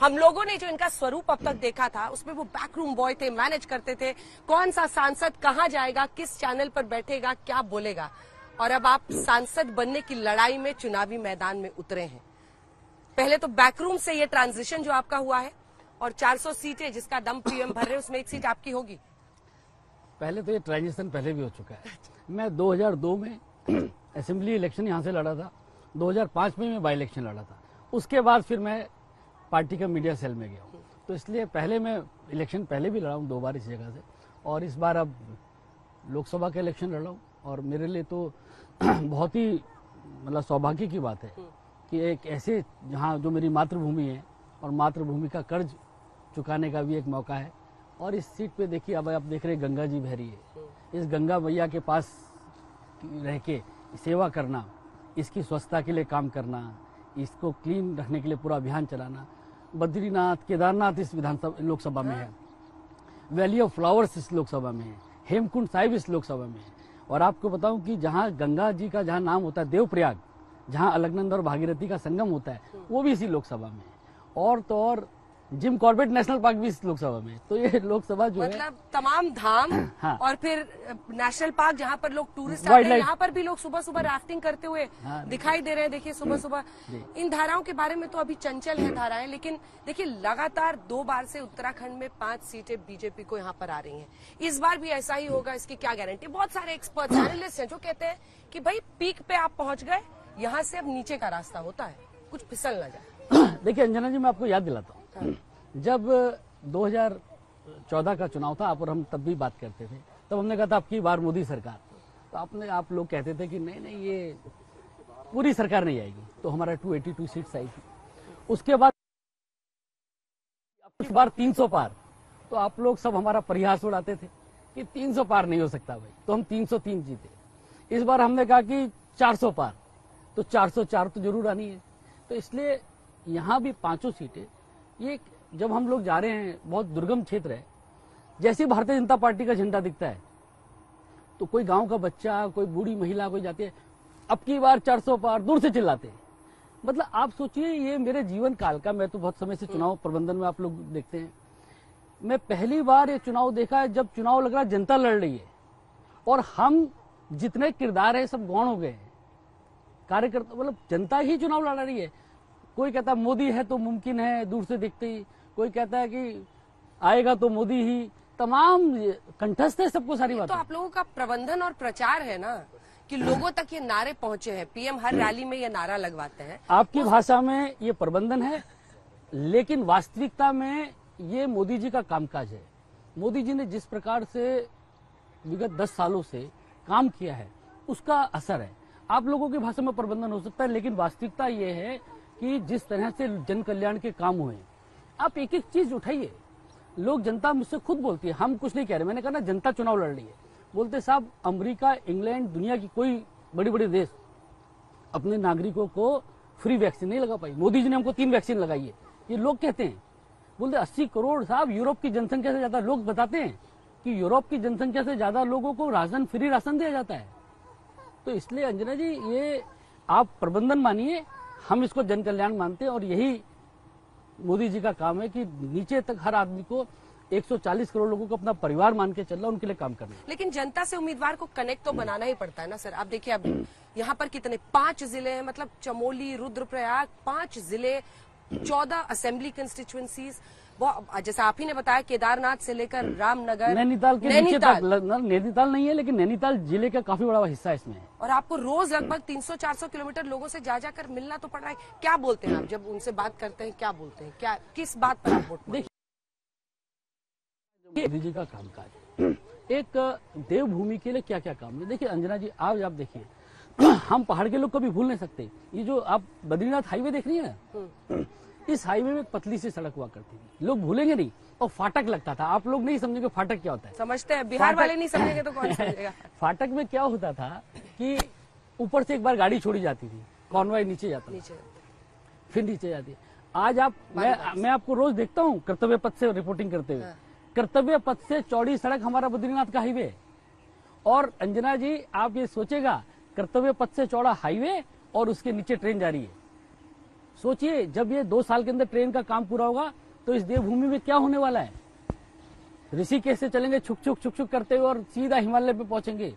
हम लोगों ने जो इनका स्वरूप अब तक देखा था उसमें वो बैकरूम बॉय थे, मैनेज करते थे कौन सा सांसद कहाँ जाएगा, किस चैनल पर बैठेगा, क्या बोलेगा। और अब आप सांसद बनने की लड़ाई में चुनावी मैदान में उतरे हैं। पहले तो बैकरूम से ये ट्रांजिशन जो आपका हुआ है, और 400 सीटें जिसका दम पीएम भर रहे, उसमें एक सीट आपकी होगी। पहले तो ये ट्रांजिशन पहले भी हो चुका है। मैं 2002 में असेंबली इलेक्शन यहाँ से लड़ा था, 2005 में मैं बाई इलेक्शन लड़ा था, उसके बाद फिर मैं पार्टी का मीडिया सेल में गया हूँ। तो इसलिए पहले मैं इलेक्शन पहले भी लड़ा हूँ 2 बार इस जगह से, और इस बार अब लोकसभा का इलेक्शन लड़ा हूँ। और मेरे लिए तो बहुत ही मतलब सौभाग्य की बात है कि एक ऐसे जहाँ जो मेरी मातृभूमि है और मातृभूमि का कर्ज चुकाने का भी एक मौका है। और इस सीट पे देखिए, अब आप देख रहे गंगा जी बह रही है, इस गंगा मैया के पास रह के सेवा करना, इसकी स्वच्छता के लिए काम करना, इसको क्लीन रखने के लिए पूरा अभियान चलाना। बद्रीनाथ, केदारनाथ इस विधानसभा लोकसभा में है, वैली ऑफ फ्लावर्स इस लोकसभा में है, हेमकुंड साहिब इस लोकसभा में है। और आपको बताऊं कि जहां गंगा जी का जहां नाम होता है देवप्रयाग, जहां अलकनंदा और भागीरथी का संगम होता है, वो भी इसी लोकसभा में है। और तो और जिम कॉर्बेट नेशनल पार्क भी इस लोकसभा में। तो ये लोकसभा जो मतलब है तमाम धाम हाँ। और फिर नेशनल पार्क जहाँ पर लोग टूरिस्ट आते हैं, यहाँ पर भी लोग सुबह सुबह राफ्टिंग करते हुए दिखाई दे रहे हैं। देखिए सुबह सुबह इन धाराओं के बारे में तो अभी चंचल है धाराएं, लेकिन देखिए लगातार 2 बार से उत्तराखंड में 5 सीटें बीजेपी को यहाँ पर आ रही हैं। इस बार भी ऐसा ही होगा, इसकी क्या गारंटी। बहुत सारे एक्सपर्ट्स एनालिस्ट हैं जो कहते हैं कि भाई पीक पे आप पहुंच गए, यहाँ से अब नीचे का रास्ता होता है, कुछ फिसल ना जाए। देखिए अंजना जी, मैं आपको याद दिलाता हूँ, जब 2014 का चुनाव था, आप और हम तब भी बात करते थे, तब हमने कहा था अब की बार मोदी सरकार। तो आप लोग कहते थे कि नहीं नहीं ये पूरी सरकार नहीं आएगी। तो हमारा 282 सीट्स आई थी। उसके बाद इस बार 300 पार। तो आप लोग सब हमारा परिहास उड़ाते थे कि 300 पार नहीं हो सकता भाई, तो हम 303 जीते। इस बार हमने कहा कि 400 पार, तो 404 तो जरूर आनी है। तो इसलिए यहाँ भी 5 सीटें, ये जब हम लोग जा रहे हैं, बहुत दुर्गम क्षेत्र है, जैसे भारतीय जनता पार्टी का झंडा दिखता है तो कोई गांव का बच्चा, कोई बूढ़ी महिला, कोई जाती है, अब की बार 400 पार, दूर से चिल्लाते हैं। मतलब आप सोचिए, ये मेरे जीवन काल का, मैं तो बहुत समय से चुनाव प्रबंधन में, आप लोग देखते हैं, मैं पहली बार ये चुनाव देखा है जब चुनाव लग रहा जनता लड़ रही है और हम जितने किरदार है सब गौण हो गए हैं, कार्यकर्ता, मतलब जनता ही चुनाव लड़ रही है। कोई कहता है मोदी है तो मुमकिन है दूर से दिखते ही, कोई कहता है कि आएगा तो मोदी ही, तमाम कंठस्थ है सबको सारी बात। तो आप लोगों का प्रबंधन और प्रचार है ना कि लोगों तक ये नारे पहुंचे हैं, पीएम हर रैली में ये नारा लगवाते हैं। आपकी भाषा में ये प्रबंधन है, लेकिन वास्तविकता में ये मोदी जी का कामकाज है। मोदी जी ने जिस प्रकार से विगत 10 सालों से काम किया है उसका असर है। आप लोगों की भाषा में प्रबंधन हो सकता है, लेकिन वास्तविकता ये है कि जिस तरह से जन कल्याण के काम हुए, आप एक एक चीज उठाइए। लोग, जनता मुझसे खुद बोलती है, हम कुछ नहीं कह रहे, मैंने कहा ना जनता चुनाव लड़ रही है, बोलते साहब अमेरिका, इंग्लैंड, दुनिया की कोई बड़ी बड़ी देश अपने नागरिकों को फ्री वैक्सीन नहीं लगा पाई, मोदी जी ने हमको 3 वैक्सीन लगाई है। ये लोग कहते हैं, बोलते 80 करोड़ साहब, यूरोप की जनसंख्या से ज्यादा, लोग बताते हैं कि यूरोप की जनसंख्या से ज्यादा लोगों को राशन, फ्री राशन दिया जाता है। तो इसलिए अंजना जी, ये आप प्रबंधन मानिए, हम इसको जन कल्याण मानते हैं, और यही मोदी जी का काम है कि नीचे तक हर आदमी को, 140 करोड़ लोगों को अपना परिवार मान के चलना, उनके लिए काम करना। लेकिन जनता से उम्मीदवार को कनेक्ट तो बनाना ही पड़ता है ना सर। आप देखिए अब यहाँ पर कितने 5 जिले हैं, मतलब चमोली, रुद्रप्रयाग, 5 जिले, 14 असेंबली कंस्टिट्यूएंसीज, जैसा आप ही ने बताया, केदारनाथ से लेकर रामनगर, नैनीताल के नीचे तक, नैनीताल नहीं है लेकिन नैनीताल जिले का काफी बड़ा हिस्सा इसमें है। और आपको रोज लगभग 300-400 किलोमीटर लोगों से जा जाकर मिलना तो पड़ रहा है। क्या बोलते हैं आप जब उनसे बात करते हैं, क्या बोलते हैं, क्या किस बात पर आप वोट? देखिए मोदी जी का कामकाज, एक देवभूमि के लिए क्या क्या काम है। देखिए अंजना जी, आज आप देखिए, हम पहाड़ के लोग कभी भूल नहीं सकते। ये जो आप बद्रीनाथ हाईवे देख रही है ना, इस हाईवे में एक पतली सी सड़क हुआ करती थी, लोग भूलेंगे नहीं, और फाटक लगता था। आप लोग नहीं समझेंगे फाटक क्या होता है। समझते हैं, बिहार वाले नहीं समझेंगे तो कौन समझेगा। फाटक में क्या होता था कि ऊपर से एक बार गाड़ी छोड़ी जाती थी, कॉन्वॉय नीचे जाता, फिर नीचे जाती। आज आप, मैं आपको रोज देखता हूँ कर्तव्य पथ से रिपोर्टिंग करते हुए। कर्तव्य पथ से चौड़ी सड़क हमारा बद्रीनाथ का हाईवे। और अंजना जी, आप ये सोचेगा, कर्तव्य पथ से चौड़ा हाईवे और उसके नीचे ट्रेन जा रही है, सोचिए जब ये 2 साल के अंदर ट्रेन का काम पूरा होगा तो इस देवभूमि में क्या होने वाला है। ऋषिकेश से चलेंगे छुक छुक करते हुए और सीधा हिमालय पे पहुंचेंगे।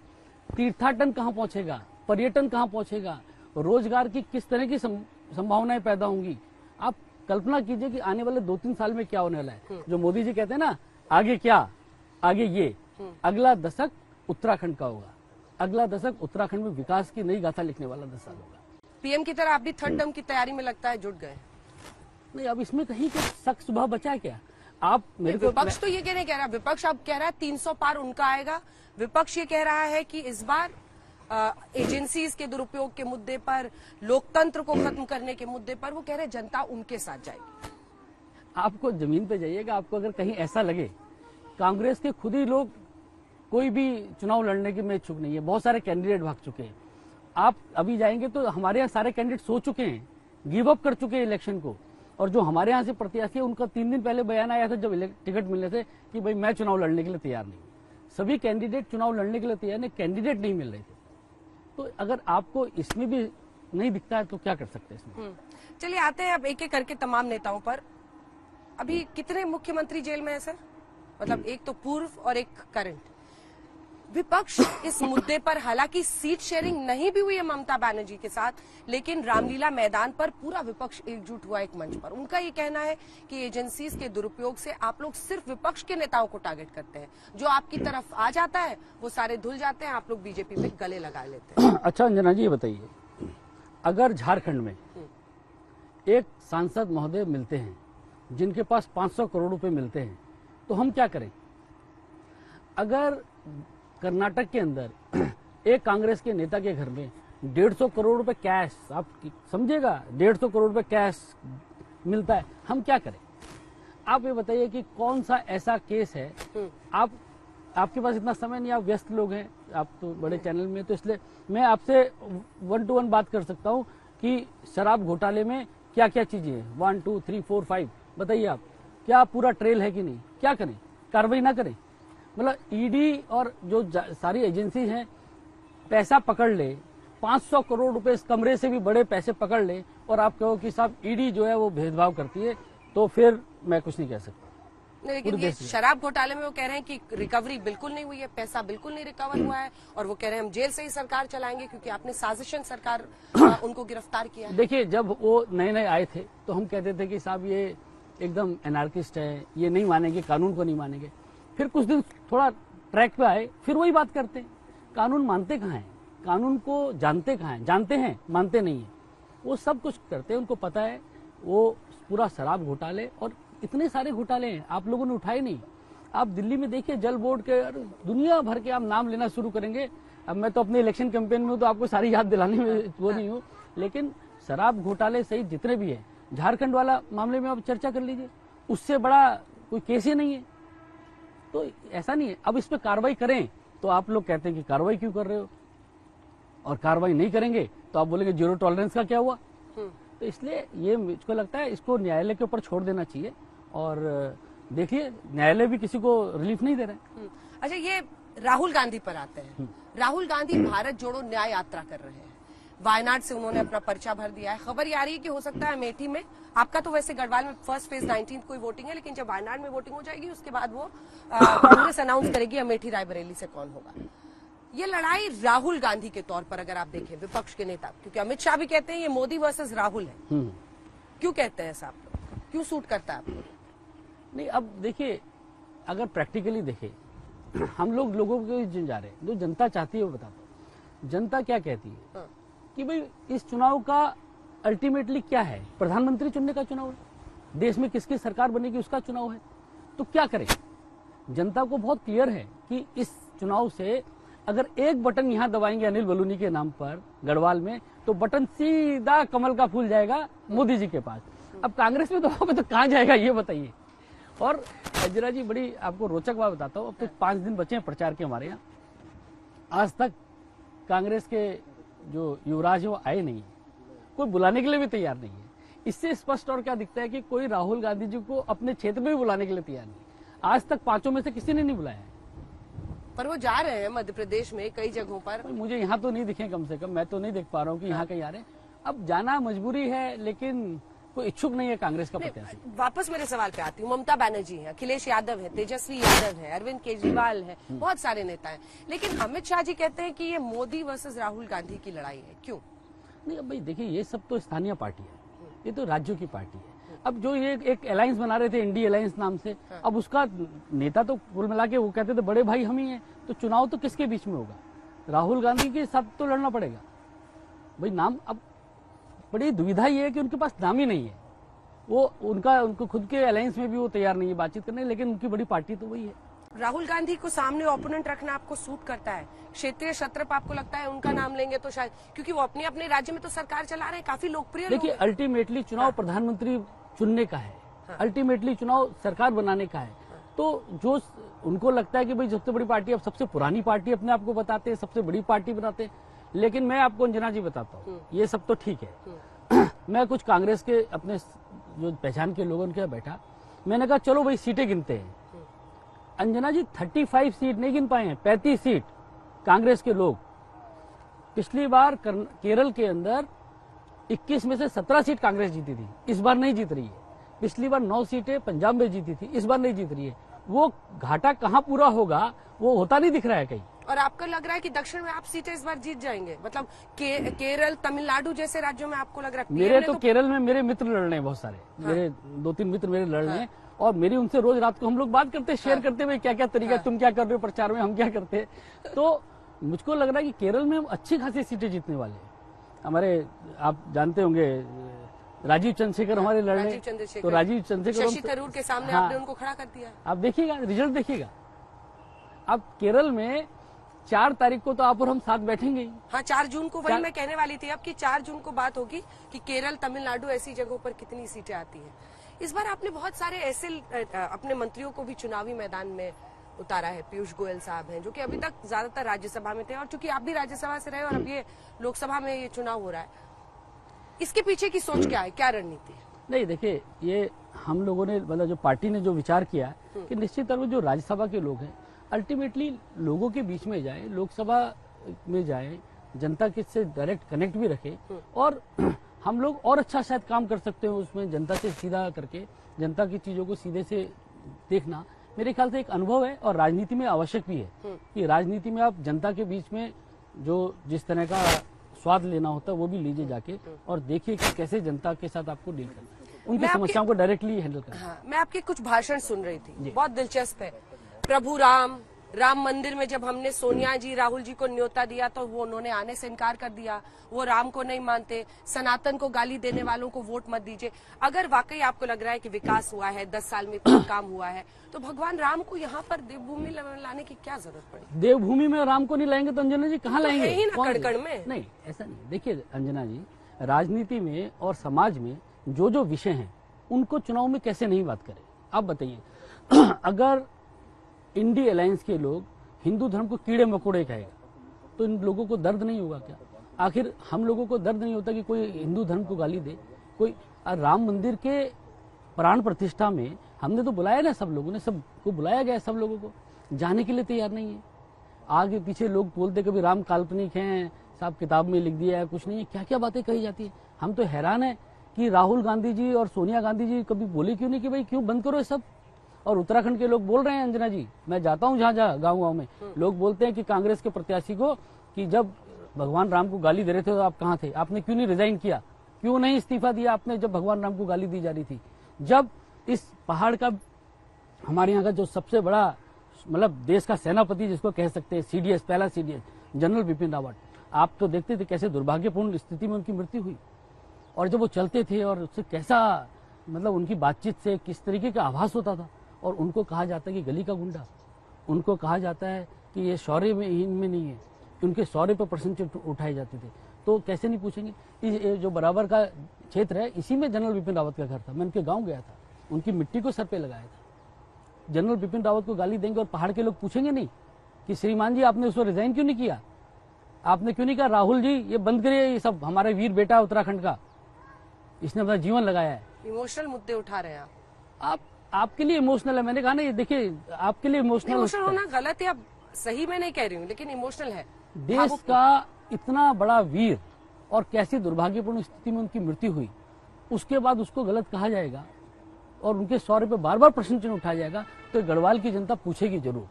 तीर्थाटन कहाँ पहुंचेगा, पर्यटन कहाँ पहुंचेगा, रोजगार की किस तरह की संभावनाएं पैदा होंगी। आप कल्पना कीजिए कि आने वाले 2-3 साल में क्या होने वाला है। जो मोदी जी कहते हैं ना, आगे क्या, आगे ये, अगला दशक उत्तराखंड का होगा। अगला दशक उत्तराखंड में विकास की नई गाथा लिखने वाला 10 साल होगा। पीएम की तरह आप भी थर्ड टर्म की तैयारी में लगता है जुट गए। नहीं, अब इसमें कहीं कुछ शक सुबह बचा है क्या? आप मेरे को विपक्ष तो ये नहीं कह रहा, विपक्ष अब कह रहा है 300 पार उनका आएगा। विपक्ष ये कह रहा है कि इस बार एजेंसीज के दुरुपयोग के मुद्दे पर, लोकतंत्र को खत्म करने के मुद्दे पर वो कह रहे जनता उनके साथ जाएगी। आपको जमीन पे जाइएगा, आपको अगर कहीं ऐसा लगे, कांग्रेस के खुद ही लोग कोई भी चुनाव लड़ने के में इच्छुक नहीं है, बहुत सारे कैंडिडेट भाग चुके हैं। आप अभी जाएंगे तो हमारे यहाँ सारे कैंडिडेट सो चुके हैं, गिव अप कर चुके हैं इलेक्शन को। और जो हमारे यहाँ से प्रत्याशी है उनका 3 दिन पहले बयान आया था जब टिकट मिलने से कि भाई मैं चुनाव लड़ने के लिए तैयार नहीं। सभी कैंडिडेट चुनाव लड़ने के लिए तैयार नहीं, कैंडिडेट नहीं मिल रहे थे। तो अगर आपको इसमें भी नहीं दिखता है तो क्या कर सकते हैं इसमें। चलिए आते हैं अब एक एक करके तमाम नेताओं पर। अभी कितने मुख्यमंत्री जेल में है सर? मतलब एक तो पूर्व और एक करंट। विपक्ष इस मुद्दे पर, हालांकि सीट शेयरिंग नहीं भी हुई है ममता बनर्जी के साथ, लेकिन रामलीला मैदान पर पूरा विपक्ष एकजुट हुआ एक मंच पर। उनका ये कहना है कि एजेंसीज के दुरुपयोग से आप लोग सिर्फ विपक्ष के नेताओं को टारगेट करते हैं, जो आपकी तरफ आ जाता है वो सारे धुल जाते हैं, आप लोग बीजेपी में गले लगा लेते हैं। अच्छा अंजना जी, ये बताइए, अगर झारखंड में एक सांसद महोदय मिलते हैं जिनके पास 500 करोड़ रुपए मिलते हैं तो हम क्या करें? अगर कर्नाटक के अंदर एक कांग्रेस के नेता के घर में 150 करोड़ रुपए कैश, आप समझिएगा 150 करोड़ रुपए कैश मिलता है, हम क्या करें? आप ये बताइए कि कौन सा ऐसा केस है। आपके पास इतना समय नहीं, आप व्यस्त लोग हैं, आप तो बड़े चैनल में, तो इसलिए मैं आपसे 1 to 1 बात कर सकता हूं कि शराब घोटाले में क्या क्या चीजें हैं। 1 2 3 4 5 बताइए आप, क्या पूरा ट्रेल है कि नहीं? क्या करें? कार्रवाई ना करें? मतलब ईडी और जो सारी एजेंसी हैं पैसा पकड़ ले, 500 करोड़ रुपए इस कमरे से भी बड़े पैसे पकड़ ले और आप कहो कि साहब ईडी जो है वो भेदभाव करती है, तो फिर मैं कुछ नहीं कह सकता। लेकिन ये शराब घोटाले में वो कह रहे हैं कि रिकवरी बिल्कुल नहीं हुई है, पैसा बिल्कुल नहीं रिकवर हुआ है, और वो कह रहे हैं हम जेल से ही सरकार चलाएंगे क्योंकि आपने साजिशन सरकार उनको गिरफ्तार किया है। देखिए, जब वो नए आए थे तो हम कहते थे कि साहब ये एकदम एनार्किस्ट है, ये नहीं मानेंगे, कानून को नहीं मानेंगे। फिर कुछ दिन थोड़ा ट्रैक पे आए, फिर वही बात करते हैं। कानून मानते कहाँ हैं? कानून को जानते कहाँ हैं? जानते हैं, मानते नहीं है। वो सब कुछ करते हैं, उनको पता है वो पूरा शराब घोटाले और इतने सारे घोटाले हैं, आप लोगों ने उठाए नहीं। आप दिल्ली में देखिए जल बोर्ड के दुनिया भर के आप नाम लेना शुरू करेंगे। अब मैं तो अपने इलेक्शन कैंपेन में हूँ तो आपको सारी याद दिलाने में वो नहीं हूँ, लेकिन शराब घोटाले सहित जितने भी है, झारखंड वाला मामले में आप चर्चा कर लीजिए, उससे बड़ा कोई केस ही नहीं है। तो ऐसा नहीं है। अब इस पे कार्रवाई करें तो आप लोग कहते हैं कि कार्रवाई क्यों कर रहे हो, और कार्रवाई नहीं करेंगे तो आप बोलेंगे जीरो टॉलरेंस का क्या हुआ। तो इसलिए ये मुझको लगता है इसको न्यायालय के ऊपर छोड़ देना चाहिए। और देखिए, न्यायालय भी किसी को रिलीफ नहीं दे रहे हैं। अच्छा, ये राहुल गांधी पर आते हैं। राहुल गांधी भारत जोड़ो न्याय यात्रा कर रहे हैं। वायनाड से उन्होंने अपना पर्चा भर दिया है। खबर ये आ रही है कि हो सकता है अमेठी में, आपका तो वैसे गढ़वाल में फर्स्ट फेज 19 को वोटिंग है, लेकिन जब वायनाड में वोटिंग हो जाएगी उसके बाद वो कांग्रेस अनाउंस करेगी अमेठी रायबरेली से कौन होगा। ये लड़ाई राहुल गांधी के तौर पर अगर आप देखें, विपक्ष के नेता, क्योंकि अमित शाह भी कहते हैं ये मोदी वर्सेस राहुल है, क्यों कहते हैं साहब, क्यों सूट करता है आपको? नहीं, अब देखिए, अगर प्रैक्टिकली देखें, हम लोगों को जा रहे हैं, जो जनता चाहती है वो बताता हूँ। जनता क्या कहती है कि भाई इस चुनाव का अल्टीमेटली क्या है? प्रधानमंत्री चुनने का चुनाव है, देश में किसकी सरकार बनेगी उसका चुनाव है। तो क्या करें? जनता को बहुत क्लियर है कि इस चुनाव से अगर एक बटन यहां दबाएंगे अनिल बलूनी के नाम पर गढ़वाल में, तो बटन सीधा कमल का फूल जाएगा मोदी जी के पास। अब कांग्रेस में तो कहां जाएगा ये बताइए। और अजरा जी, बड़ी आपको रोचक बात बताता हूँ, अब तो 5 दिन बचे हैं प्रचार के हमारे यहाँ। आज तक कांग्रेस के जो युवराज है वो आए नहीं, कोई बुलाने के लिए भी तैयार नहीं है। इससे स्पष्ट और क्या दिखता है कि कोई राहुल गांधी जी को अपने क्षेत्र में भी बुलाने के लिए तैयार नहीं। आज तक 5 में से किसी ने नहीं बुलाया है। पर वो जा रहे हैं मध्य प्रदेश में कई जगहों पर। मुझे यहाँ तो नहीं दिखे, कम से कम मैं तो नहीं देख पा रहा हूँ कि यहाँ कहीं आ रहे हैं। अब जाना मजबूरी है, लेकिन कोई इच्छुक नहीं है कांग्रेस का प्रत्याशी। वापस मेरे सवाल पे आती हूँ। ममता बनर्जी है, अखिलेश यादव है, तेजस्वी यादव है, अरविंद केजरीवाल है, बहुत सारे नेता हैं, लेकिन अमित शाह जी कहते हैं कि ये मोदी वर्सेस राहुल गांधी की लड़ाई है। क्यों? नहीं, अब भाई देखिए, ये सब तो स्थानीय पार्टी है, ये तो राज्यों की पार्टी है। अब जो ये एक अलायंस बना रहे थे, इंडी अलायंस नाम से, अब उसका नेता तो कुल मिला के वो कहते थे बड़े भाई हम ही हैं, तो चुनाव तो किसके बीच में होगा? राहुल गांधी के साथ तो लड़ना पड़ेगा भाई। नाम, अब बड़ी दुविधा ये है कि उनके पास नाम ही नहीं है। वो उनको खुद के अलायंस में भी वो तैयार नहीं है बातचीत करने, लेकिन उनकी बड़ी पार्टी तो वही है। राहुल गांधी को सामने ओपोनेंट रखना आपको सूट करता है? क्षेत्रीय सत्र पर आपको लगता है उनका नाम लेंगे तो शायद, क्योंकि वो अपने अपने राज्य में तो सरकार चला रहे हैं, काफी लोकप्रिय। देखिए, अल्टीमेटली चुनाव प्रधानमंत्री चुनने का है, अल्टीमेटली चुनाव सरकार बनाने का है। तो जो उनको लगता है कि भाई सबसे बड़ी पार्टी, अब सबसे पुरानी पार्टी अपने आप को बताते हैं, सबसे बड़ी पार्टी बनाते हैं, लेकिन मैं आपको अंजना जी बताता हूँ, ये सब तो ठीक है। मैं कुछ कांग्रेस के अपने जो पहचान के लोगों के बैठा, मैंने कहा चलो भाई सीटें गिनते हैं। अंजना जी 35 सीट नहीं गिन पाए हैं, 35 सीट कांग्रेस के लोग। पिछली बार केरल के अंदर 21 में से 17 सीट कांग्रेस जीती थी, इस बार नहीं जीत रही है। पिछली बार 9 सीटें पंजाब में जीती थी, इस बार नहीं जीत रही है। वो घाटा कहाँ पूरा होगा वो होता नहीं दिख रहा है कहीं। और आपको लग रहा है कि दक्षिण में आप सीटें इस बार जीत जाएंगे? मतलब केरल, तमिलनाडु जैसे राज्यों में आपको लग रहा है? मेरे तो केरल में मेरे मित्र लड़ रहे हैं बहुत सारे, मेरे 2-3 मित्र मेरे लड़ रहे हैं, और मेरी उनसे रोज रात को हम लोग बात करते हैं, शेयर करते हैं क्या क्या तरीका, तुम क्या कर रहे हो प्रचार में, हम क्या करते हैं। तो मुझको लग रहा है कि केरल में हम अच्छी खासी सीटें जीतने वाले हैं। हमारे, आप जानते होंगे, राजीव चंद्रशेखर हमारे लड़ रहे हैं, तो राजीव चंद्रशेखर, शशि थरूर के सामने आपने उनको खड़ा कर दिया। आप देखिएगा, रिजल्ट देखिएगा। अब केरल में 4 तारीख को तो आप और हम साथ बैठेंगे ही। हाँ, 4 जून को, वही मैं कहने वाली थी अब कि 4 जून को बात होगी कि केरल, तमिलनाडु ऐसी जगहों पर कितनी सीटें आती हैं। इस बार आपने बहुत सारे ऐसे अपने मंत्रियों को भी चुनावी मैदान में उतारा है। पीयूष गोयल साहब हैं, जो कि अभी तक ज्यादातर राज्यसभा में थे, और चूंकि आप भी राज्यसभा से रहे और अब ये लोकसभा में ये चुनाव हो रहा है, इसके पीछे की सोच क्या है, क्या रणनीति है? नहीं, देखिए, ये हम लोगों ने, मतलब जो पार्टी ने जो विचार किया कि निश्चित तौर पर जो राज्यसभा के लोग हैं अल्टीमेटली लोगों के बीच में जाए, लोकसभा में जाए, जनता के से डायरेक्ट कनेक्ट भी रखे, और हम लोग और अच्छा शायद काम कर सकते हैं उसमें, जनता से सीधा करके जनता की चीजों को सीधे से देखना मेरे ख्याल से एक अनुभव है, और राजनीति में आवश्यक भी है कि राजनीति में आप जनता के बीच में जो जिस तरह का स्वाद लेना होता है वो भी लीजिए जाके, और देखिए कि कैसे जनता के साथ आपको डील करना है, उनकी समस्याओं को डायरेक्टली हैंडल करना। हाँ, मैं आपके कुछ भाषण सुन रही थी, बहुत दिलचस्प है। प्रभु राम मंदिर में जब हमने सोनिया जी, राहुल जी को न्योता दिया तो वो उन्होंने आने से इनकार कर दिया, वो राम को नहीं मानते, सनातन को गाली देने वालों को वोट मत दीजिए। अगर वाकई आपको लग रहा है कि विकास हुआ है, 10 साल में इतना काम हुआ है, तो भगवान राम को यहाँ पर देवभूमि लाने की क्या जरूरत पड़ी? देवभूमि में राम को नहीं लाएंगे तो अंजना जी कहाँ लाएंगे? ही ना कड़कड़ में। नहीं, ऐसा नहीं। देखिए अंजना जी, राजनीति में और समाज में जो जो विषय हैं उनको चुनाव में कैसे नहीं बात करें? आप बताइए, अगर इंडी अलायंस के लोग हिंदू धर्म को कीड़े मकोड़े कहेगा तो इन लोगों को दर्द नहीं होगा क्या? आखिर हम लोगों को दर्द नहीं होता कि कोई हिंदू धर्म को गाली दे? कोई राम मंदिर के प्राण प्रतिष्ठा में हमने तो बुलाया ना, सब लोगों ने, सबको बुलाया गया, सब लोगों को जाने के लिए तैयार नहीं है। आगे पीछे लोग बोलते कभी राम काल्पनिक हैं, साहब किताब में लिख दिया है, कुछ नहीं है, क्या क्या बातें कही जाती है। हम तो हैरान है कि राहुल गांधी जी और सोनिया गांधी जी कभी बोले क्यों नहीं कि भाई क्यों बंद करो ये सब। और उत्तराखंड के लोग बोल रहे हैं अंजना जी, मैं जाता हूँ जहाँ जहाँ गाँव में, लोग बोलते हैं कि कांग्रेस के प्रत्याशी को कि जब भगवान राम को गाली दे रहे थे तो आप कहाँ थे, आपने क्यों नहीं रिजाइन किया, क्यों नहीं इस्तीफा दिया आपने जब भगवान राम को गाली दी जा रही थी। जब इस पहाड़ का, हमारे यहाँ का जो सबसे बड़ा, मतलब देश का सेनापति जिसको कह सकते हैं, सीडीएस, पहला सीडीएस जनरल बिपिन रावत, आप तो देखते थे कैसे दुर्भाग्यपूर्ण स्थिति में उनकी मृत्यु हुई, और जब वो चलते थे और उससे कैसा, मतलब उनकी बातचीत से किस तरीके का आभास होता था। और उनको कहा जाता है कि गली का गुंडा, उनको कहा जाता है कि ये शौर्य में इनमें नहीं है, उनके शौर्य पर परसेंटेज उठाए जाते थे। तो कैसे नहीं पूछेंगे? ये जो बराबर का क्षेत्र है, इसी में जनरल बिपिन रावत का घर था, मैं उनके गाँव गया था, उनकी मिट्टी को सर पे लगाया था। जनरल बिपिन रावत को गाली देंगे और पहाड़ के लोग पूछेंगे नहीं कि श्रीमान जी आपने उसको रिजाइन क्यों नहीं किया, आपने क्यों नहीं कहा राहुल जी ये बंद करिए, ये सब हमारा वीर बेटा उत्तराखंड का, इसने अपना जीवन लगाया है। इमोशनल मुद्दे उठा रहे हैं आप आपके लिए इमोशनल है, मैंने कहा ना, ये देखिए आपके लिए इमोशनल होना गलत है, अब सही मैं नहीं कह रही हूँ, लेकिन इमोशनल है। देश का इतना बड़ा वीर और कैसी दुर्भाग्यपूर्ण स्थिति में उनकी मृत्यु हुई, उसके बाद उसको गलत कहा जाएगा और उनके शौर्य पे बार बार प्रश्न चिन्ह उठाया जाएगा, तो गढ़वाल की जनता पूछेगी जरूर,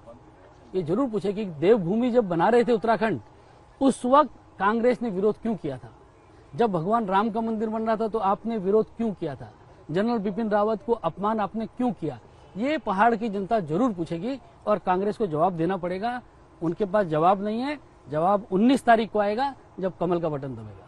ये जरूर पूछेगी कि देवभूमि जब बना रहे थे उत्तराखंड, उस वक्त कांग्रेस ने विरोध क्यों किया था? जब भगवान राम का मंदिर बन रहा था तो आपने विरोध क्यों किया था? जनरल बिपिन रावत को अपमान आपने क्यों किया? ये पहाड़ की जनता जरूर पूछेगी और कांग्रेस को जवाब देना पड़ेगा। उनके पास जवाब नहीं है, जवाब 19 तारीख को आएगा जब कमल का बटन दबेगा।